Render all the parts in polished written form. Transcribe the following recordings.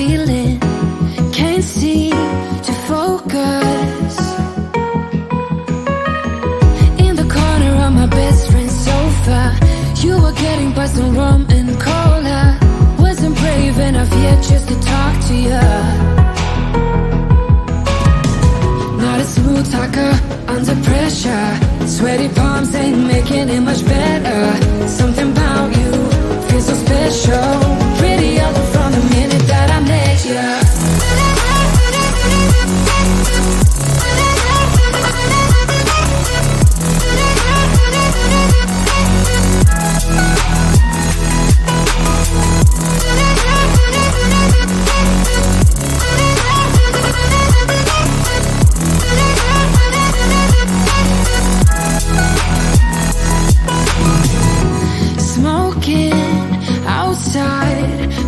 feeling, can't seem to focus. In the corner of my best friend's sofa, you were getting by some rum and cola. Wasn't brave enough yet just to talk to you. Not a smooth talker under pressure. Sweaty palms ain't making it much better. Something about you feels so special. Pretty up from the minute that I met you.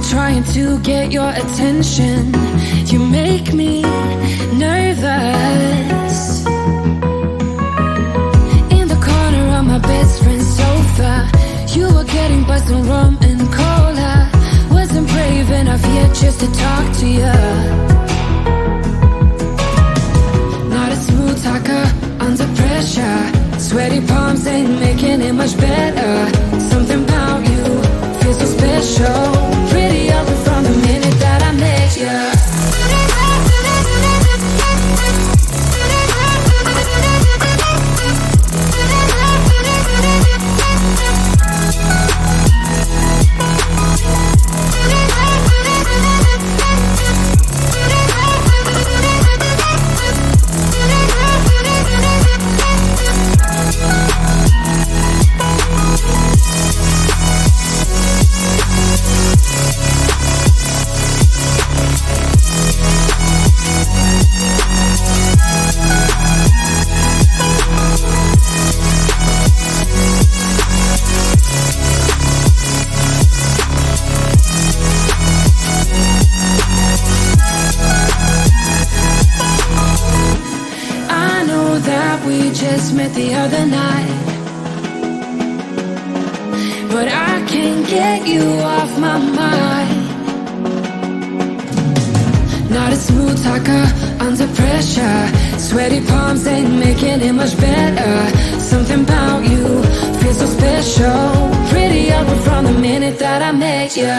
Trying to get your attention, you make me nervous. In the corner of my best friend's sofa, you were getting by some rum and cola. Wasn't brave enough yet just to talk to you. Not a smooth talker under pressure. Sweaty palms ain't making it much better. Something about you feels so special. Pretty up from the minute that I met you. Met the other night, but I can't get you off my mind. Not a smooth talker under pressure. Sweaty palms ain't making it much better. Something about you feels so special. Pretty up from the minute that I met you.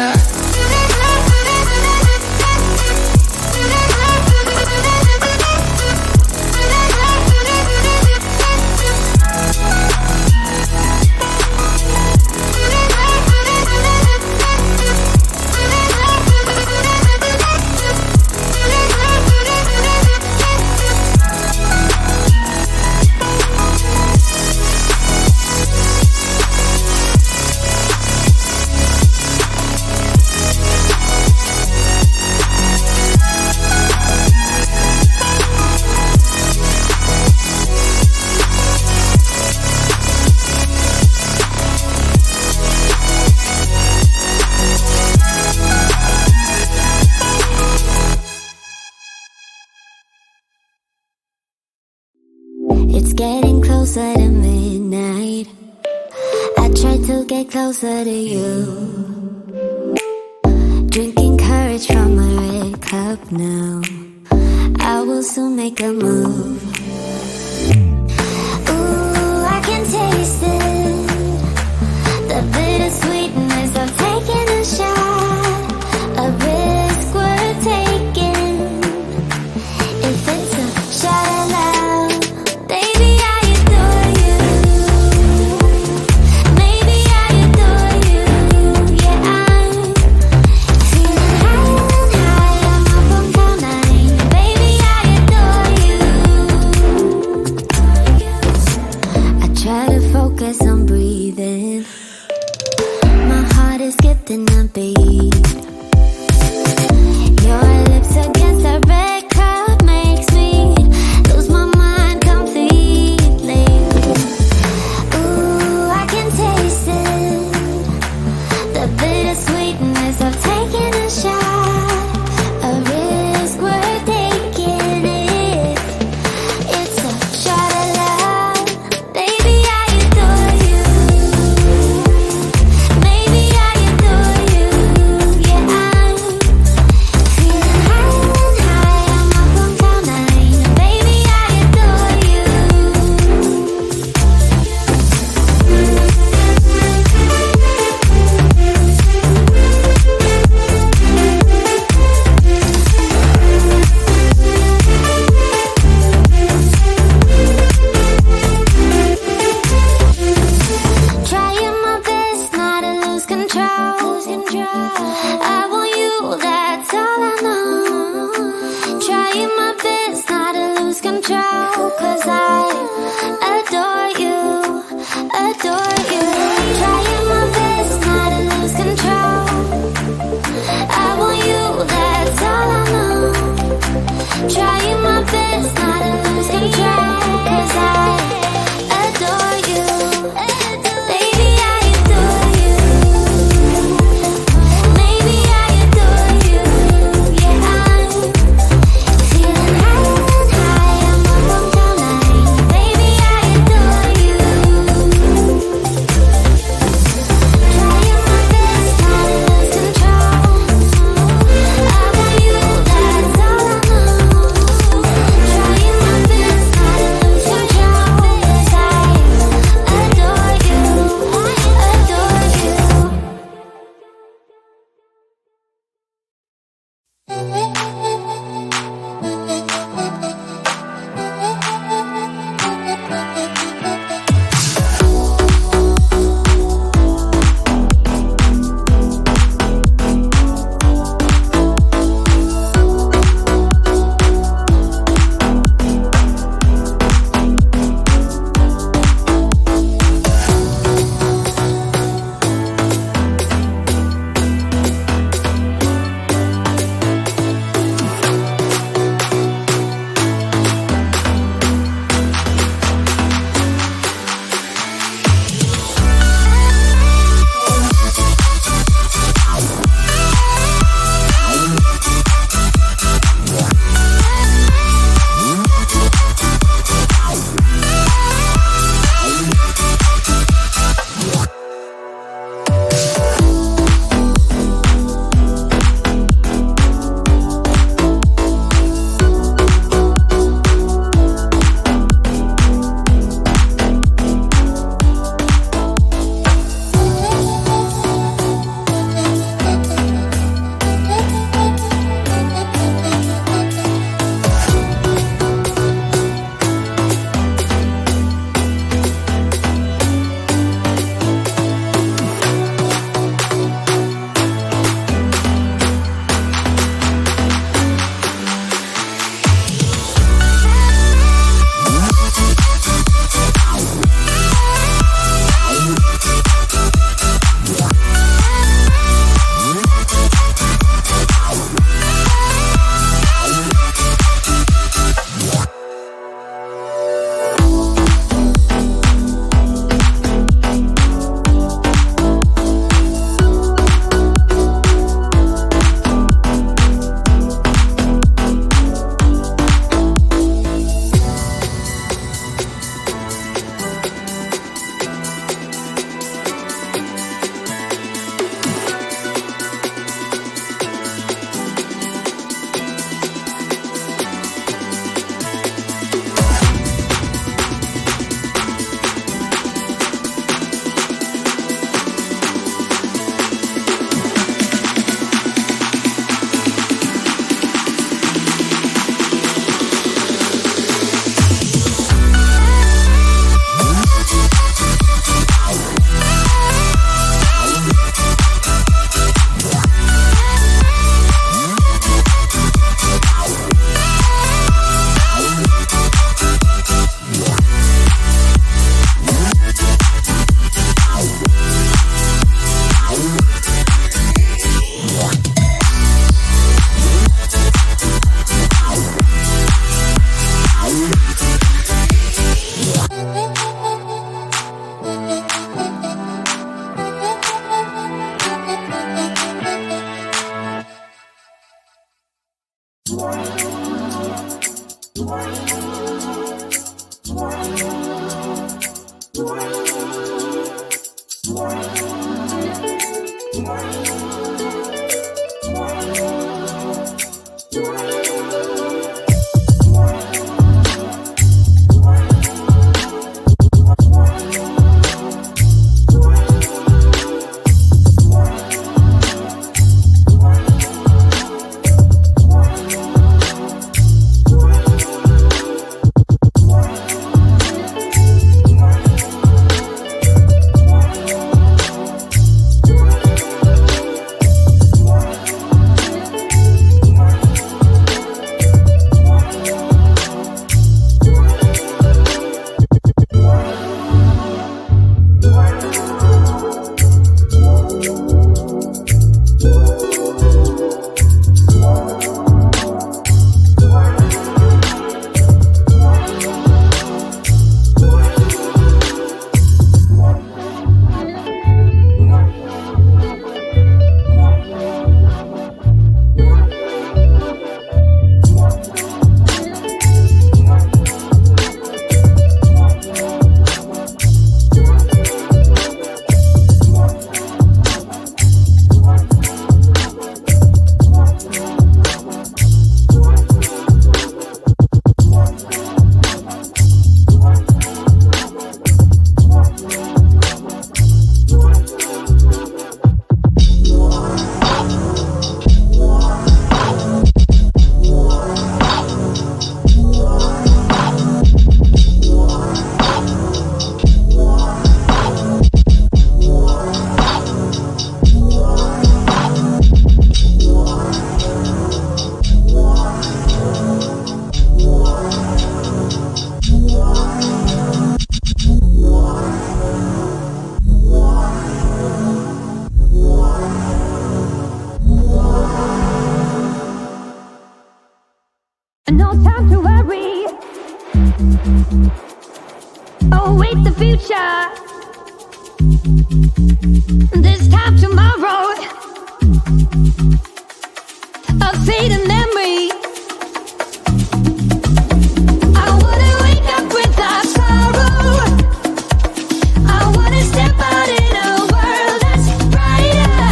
It's getting closer to midnight. I try to get closer to you. Drinking courage from my red cup now. I will soon make a move. Ooh, I can taste it. The bittersweetness of taking a shot. A risk worth taking. If it's a shot at love. control, 'cause I adore you, adore you. Trying my best not to lose control. I want you, that's all I know. Trying my best not to lose control, 'cause I adore you. Baby, I adore you. Maybe I adore you. Yeah, I'm feeling higher and higher. I'm up on cloud nine. Baby, I adore you. Trying my best not to lose control. I want you, that's all I know. Trying my best not to lose control, 'cause I adore you, adore you. No time to worry. Await the future. This time tomorrow. A fading memory. I wanna wake up without sorrow. I wanna step out in a world that's brighter.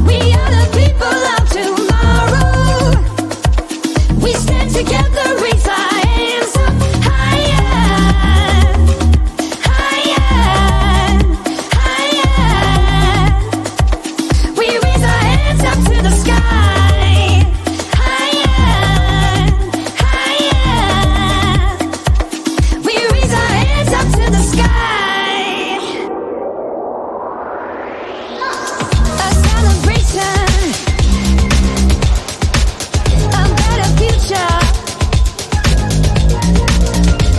We are the people of tomorrow. We stand together, raise our hands up higher, higher, higher. We raise our hands up to the sky, higher, higher. We raise our hands up to the sky. A celebration, a better future.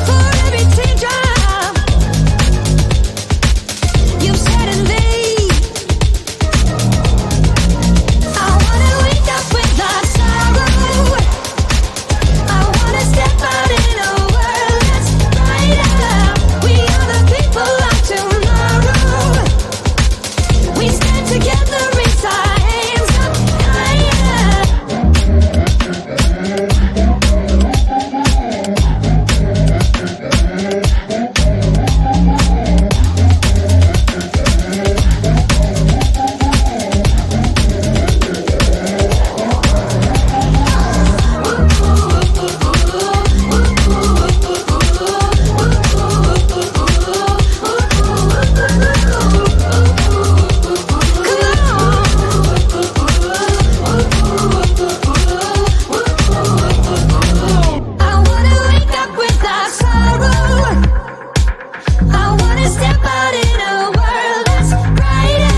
For every teardrop you've shed and laid, I wanna wake up without sorrow. I wanna step out in a world that's brighter. We are the people of tomorrow. We stand together, raise our hands up higher. I wanna wake up without sorrow. I wanna step out in a world that's brighter.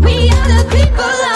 We are the people of